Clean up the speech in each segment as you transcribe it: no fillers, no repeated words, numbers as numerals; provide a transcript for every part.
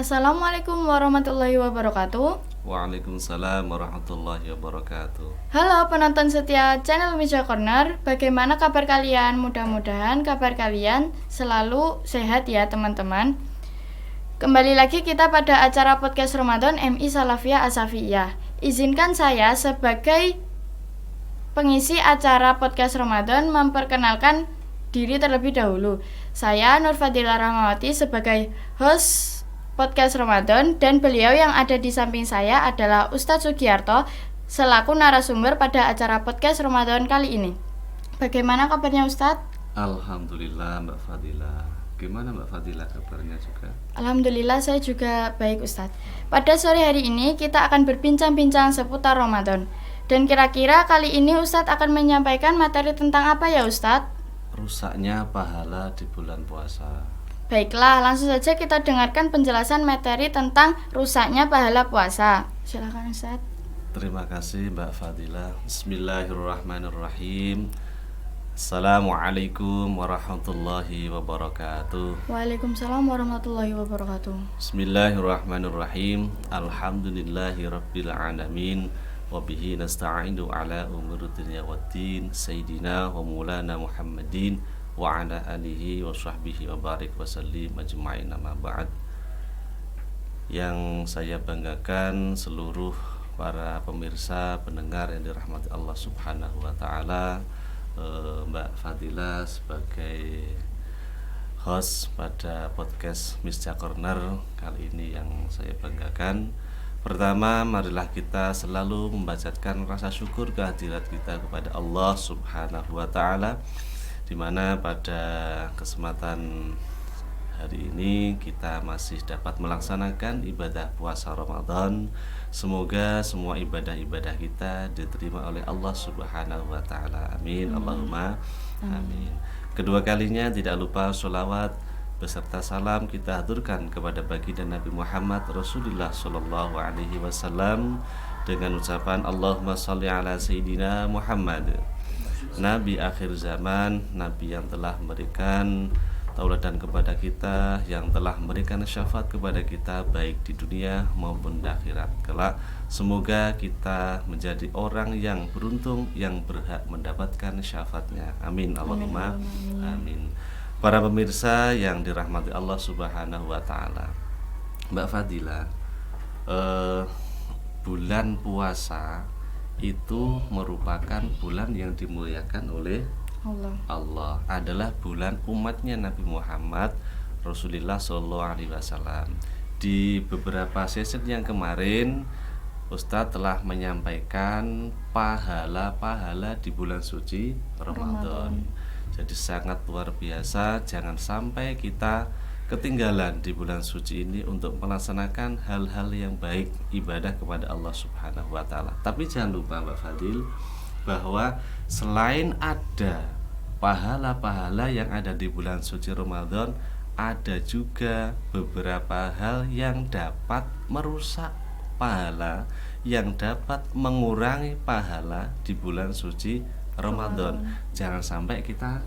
Assalamualaikum warahmatullahi wabarakatuh. Waalaikumsalam warahmatullahi wabarakatuh. Halo penonton setia channel Meja Corner, bagaimana kabar kalian? Mudah-mudahan kabar kalian selalu sehat ya teman-teman. Kembali lagi kita pada acara podcast Ramadan MI Salafiyah Asafiyah. Izinkan saya sebagai pengisi acara podcast Ramadan memperkenalkan diri terlebih dahulu. Saya Nur Fadila Rahmawati sebagai host podcast Ramadan, dan beliau yang ada di samping saya adalah Ustadz Sugiarto selaku narasumber pada acara podcast Ramadan kali ini. Bagaimana kabarnya Ustadz? Alhamdulillah Mbak Fadila. Gimana Mbak Fadila kabarnya juga? Alhamdulillah saya juga baik Ustadz. Pada sore hari ini kita akan berbincang-bincang seputar Ramadan. Dan kira-kira kali ini Ustadz akan menyampaikan materi tentang apa ya Ustadz? Rusaknya pahala di bulan puasa. Baiklah, langsung saja kita dengarkan penjelasan materi tentang rusaknya pahala puasa. Silakan Ustaz. Terima kasih Mbak Fadila. Bismillahirrahmanirrahim. Assalamualaikum warahmatullahi wabarakatuh. Waalaikumsalam warahmatullahi wabarakatuh. Bismillahirrahmanirrahim. Alhamdulillahi rabbil alamin. Wabihi nasta'inu ala umuri dunya waddin. Sayyidina wa maulana Muhammadin wa ala alihi wa sahbihi wa barik wa sallim ajma'in, amma ba'd. Yang saya banggakan seluruh para pemirsa, pendengar yang dirahmati Allah Subhanahu wa taala, Mbak Fadila sebagai host pada podcast Meja Corner kali ini yang saya banggakan. Pertama, marilah kita selalu membacakan rasa syukur kehadirat kita kepada Allah Subhanahu wa taala, di mana pada kesempatan hari ini kita masih dapat melaksanakan ibadah puasa Ramadan. Semoga semua ibadah-ibadah kita diterima oleh Allah Subhanahu wa taala. Amin. Allahumma amin. Kedua kalinya tidak lupa sholawat beserta salam kita haturkan kepada baginda Nabi Muhammad Rasulullah sallallahu alaihi wasallam dengan ucapan Allahumma sholli ala sayyidina Muhammad, Nabi akhir zaman, Nabi yang telah memberikan tauladan kepada kita, yang telah memberikan syafaat kepada kita baik di dunia maupun di akhirat kelak. Semoga kita menjadi orang yang beruntung, yang berhak mendapatkan syafaatnya. Amin. Allahumma amin. Para pemirsa yang dirahmati Allah Subhanahu wa taala, Mbak Fadila, bulan puasa itu merupakan bulan yang dimuliakan oleh Allah, adalah bulan umatnya Nabi Muhammad Rasulullah Sallallahu Alaihi Wasallam. Di beberapa sesi yang kemarin Ustadz telah menyampaikan pahala-pahala di bulan suci Ramadan. Jadi sangat luar biasa, jangan sampai kita ketinggalan di bulan suci ini untuk melaksanakan hal-hal yang baik, ibadah kepada Allah Subhanahu wa taala. Tapi jangan lupa Mbak Fadil, bahwa selain ada pahala-pahala yang ada di bulan suci Ramadan, ada juga beberapa hal yang dapat merusak pahala, yang dapat mengurangi pahala di bulan suci Ramadan. Jangan sampai kita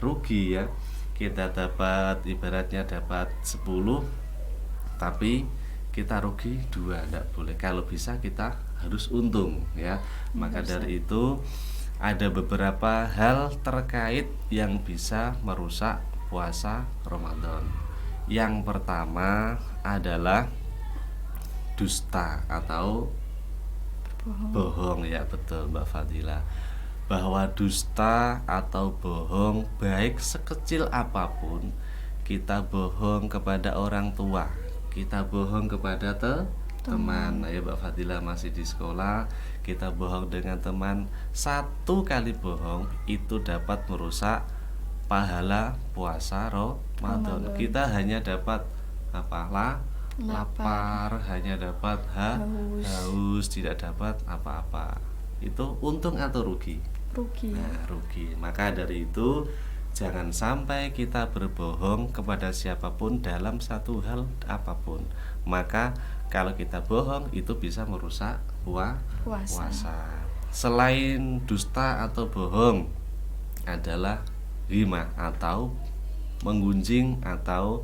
rugi ya. Kita dapat, ibaratnya dapat 10 tapi kita rugi 2, tidak boleh. Kalau bisa kita harus untung ya. Maka dari itu ada beberapa hal terkait yang bisa merusak puasa Ramadan. Yang pertama adalah dusta atau bohong ya, betul Mbak Fadila. Bahwa dusta atau bohong, baik sekecil apapun, kita bohong kepada orang tua, kita bohong kepada teman. Ya Mbak Fadila masih di sekolah, kita bohong dengan teman, satu kali bohong itu dapat merusak pahala puasa Ramadan. Kita hanya dapat lapar, hanya dapat haus, tidak dapat apa-apa. Itu untung atau rugi? Rugi. Maka dari itu jangan sampai kita berbohong kepada siapapun dalam satu hal apapun. Maka kalau kita bohong itu bisa merusak puasa. Selain dusta atau bohong adalah ghibah atau menggunjing atau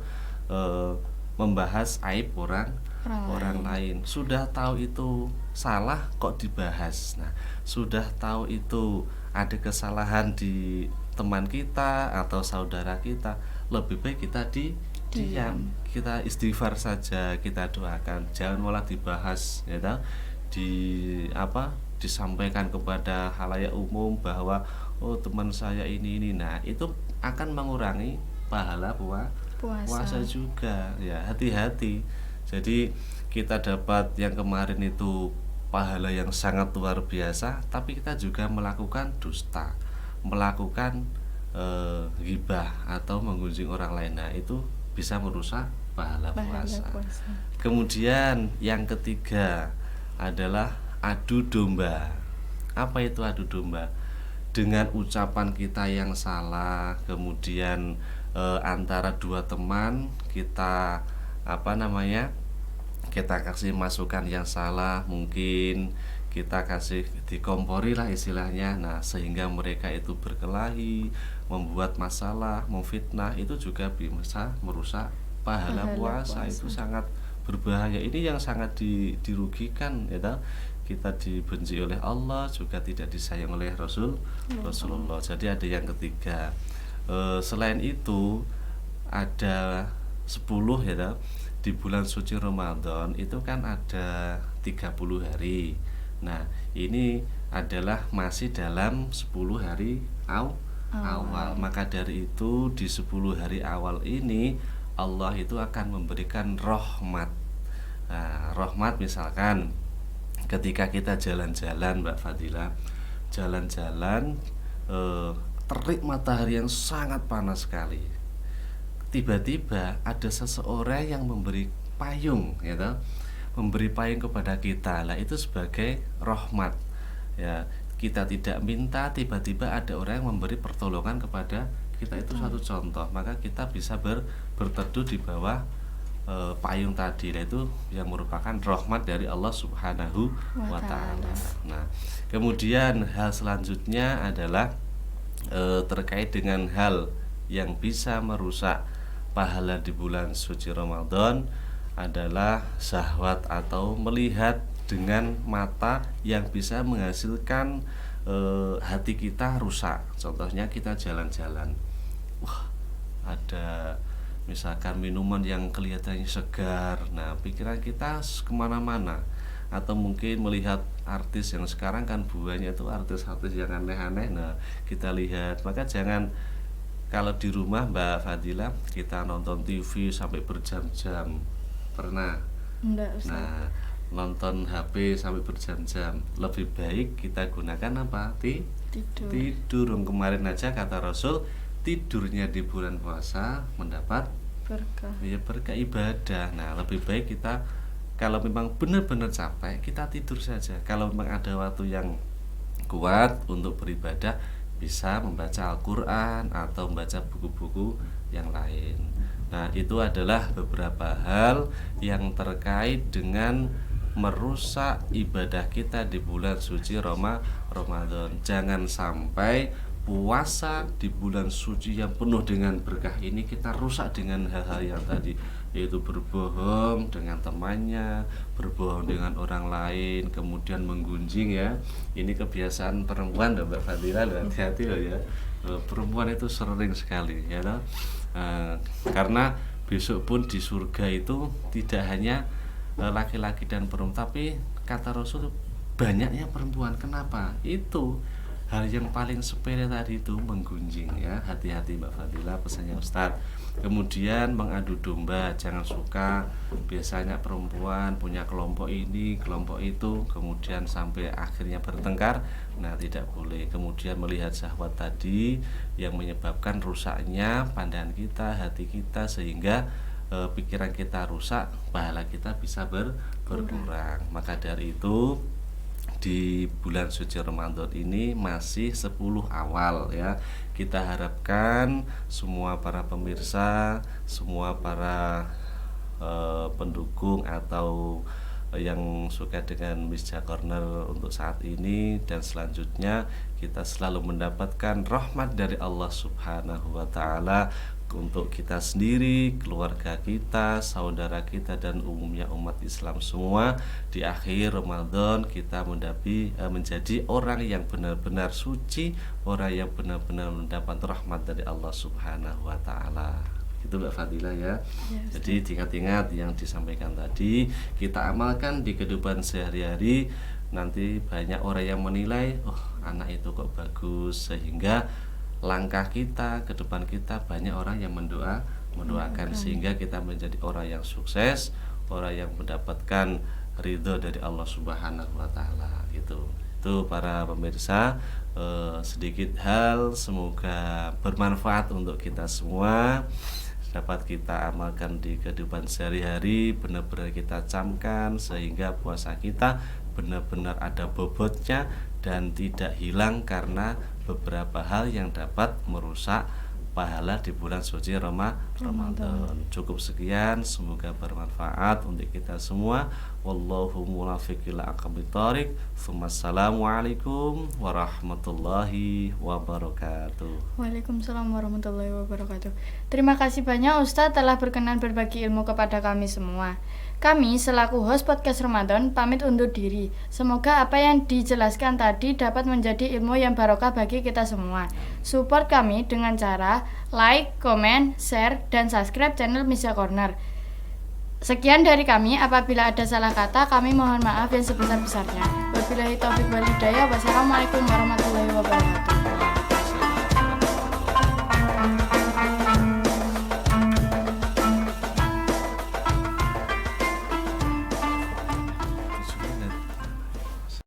membahas aib orang lain. Sudah tahu itu salah kok dibahas. Nah, sudah tahu itu ada kesalahan di teman kita atau saudara kita, lebih baik kita diam, kita istighfar saja, kita doakan, jangan malah dibahas, ya tahu, disampaikan kepada khalayak umum bahwa oh teman saya ini. Nah, itu akan mengurangi pahala puasa juga, ya hati-hati. Jadi kita dapat yang kemarin itu pahala yang sangat luar biasa, tapi kita juga melakukan dusta, melakukan ghibah atau menggunjing orang lain. Nah, itu bisa merusak pahala puasa. Kemudian yang ketiga adalah adu domba. Apa itu adu domba? Dengan ucapan kita yang salah, kemudian antara dua teman kita kita kasih masukan yang salah, mungkin kita kasih dikompori lah istilahnya. Nah, sehingga mereka itu berkelahi, membuat masalah, memfitnah, itu juga bisa merusak pahala puasa. Itu sangat berbahaya. Ini yang sangat dirugikan, ya toh. Kita dibenci oleh Allah, juga tidak disayang oleh Rasulullah. Jadi ada yang ketiga. Selain itu ada 10, ya toh. Di bulan suci Ramadan itu kan ada 30 hari. Nah, ini adalah masih dalam 10 hari awal. Maka dari itu di 10 hari awal ini Allah itu akan memberikan rahmat. Nah, rahmat misalkan ketika kita jalan-jalan, Mbak Fadila, jalan-jalan terik matahari yang sangat panas sekali. Tiba-tiba ada seseorang yang memberi payung, ya toh, memberi payung kepada kita. Lah itu sebagai rahmat. Ya, kita tidak minta, tiba-tiba ada orang yang memberi pertolongan kepada kita. Itu satu contoh. Maka kita bisa berteduh di bawah payung tadi. Nah, itu yang merupakan rahmat dari Allah Subhanahu wa taala. Nah, kemudian hal selanjutnya adalah terkait dengan hal yang bisa merusak pahala di bulan suci Ramadan adalah syahwat atau melihat dengan mata yang bisa menghasilkan hati kita rusak. Contohnya kita jalan-jalan, wah ada misalkan minuman yang kelihatannya segar, nah pikiran kita kemana-mana. Atau mungkin melihat artis yang sekarang kan buahnya itu artis-artis yang aneh-aneh, nah kita lihat. Maka jangan, kalau di rumah Mbak Fadila kita nonton TV sampai berjam-jam, pernah? Enggak, Ustaz. Nah, nonton HP sampai berjam-jam, lebih baik kita gunakan apa? Tidur. Kemarin aja kata Rasul, tidurnya di bulan puasa mendapat berkah. Ya, berkah ibadah. Nah, lebih baik kita kalau memang benar-benar capek, kita tidur saja. Kalau memang ada waktu yang kuat untuk beribadah, bisa membaca Al-Quran atau membaca buku-buku yang lain. Nah, itu adalah beberapa hal yang terkait dengan merusak ibadah kita di bulan suci Ramadan. Jangan sampai puasa di bulan suci yang penuh dengan berkah ini kita rusak dengan hal-hal yang tadi, yaitu berbohong dengan temannya, berbohong dengan orang lain, kemudian menggunjing, ya. Ini kebiasaan perempuan, Mbak Fadila, hati-hati loh ya. Perempuan itu sering sekali, ya toh. Karena besok pun di surga itu tidak hanya laki-laki dan perempuan, tapi kata Rasul banyaknya perempuan. Kenapa? Itu hal yang paling sepele tadi itu, menggunjing, ya. Hati-hati Mbak Fadila, pesannya Ustadz. Kemudian mengadu domba, jangan suka. Biasanya perempuan punya kelompok ini, kelompok itu, kemudian sampai akhirnya bertengkar. Nah, tidak boleh. Kemudian melihat syahwat tadi yang menyebabkan rusaknya pandangan kita, hati kita, sehingga pikiran kita rusak, pahala kita bisa berkurang. Maka dari itu di bulan suci Ramadan ini masih 10 awal, ya. Kita harapkan semua para pemirsa, semua para pendukung atau yang suka dengan Misja Corner untuk saat ini dan selanjutnya, kita selalu mendapatkan rahmat dari Allah Subhanahu wa taala, untuk kita sendiri, keluarga kita, saudara kita, dan umumnya umat Islam semua. Di akhir Ramadan kita menjadi orang yang benar-benar suci, orang yang benar-benar mendapat rahmat dari Allah Subhanahu wa Ta'ala. Itu Mbak Fadila ya. Jadi diingat-ingat yang disampaikan tadi, kita amalkan di kehidupan sehari-hari. Nanti banyak orang yang menilai, oh anak itu kok bagus, sehingga langkah kita ke depan kita banyak orang yang mendoakan sehingga kita menjadi orang yang sukses, orang yang mendapatkan ridho dari Allah Subhanahu wa Ta'ala gitu. Itu para pemirsa, sedikit hal semoga bermanfaat untuk kita semua, dapat kita amalkan di kehidupan sehari-hari, benar-benar kita camkan sehingga puasa kita benar-benar ada bobotnya dan tidak hilang karena beberapa hal yang dapat merusak pahala di bulan suci Ramadan. Cukup sekian, semoga bermanfaat untuk kita semua. Wallahu muwaffiq ila aqwamit thoriq. Assalamualaikum warahmatullahi wabarakatuh. Waalaikumsalam warahmatullahi wabarakatuh. Terima kasih banyak Ustadz telah berkenan berbagi ilmu kepada kami semua. Kami selaku host podcast Ramadan pamit undur diri. Semoga apa yang dijelaskan tadi dapat menjadi ilmu yang barokah bagi kita semua. Support kami dengan cara like, comment, share, dan subscribe channel Misha Corner. Sekian dari kami, apabila ada salah kata kami mohon maaf yang sebesar-besarnya. Wabillahi taufiq wal hidayah. Wassalamualaikum warahmatullahi wabarakatuh.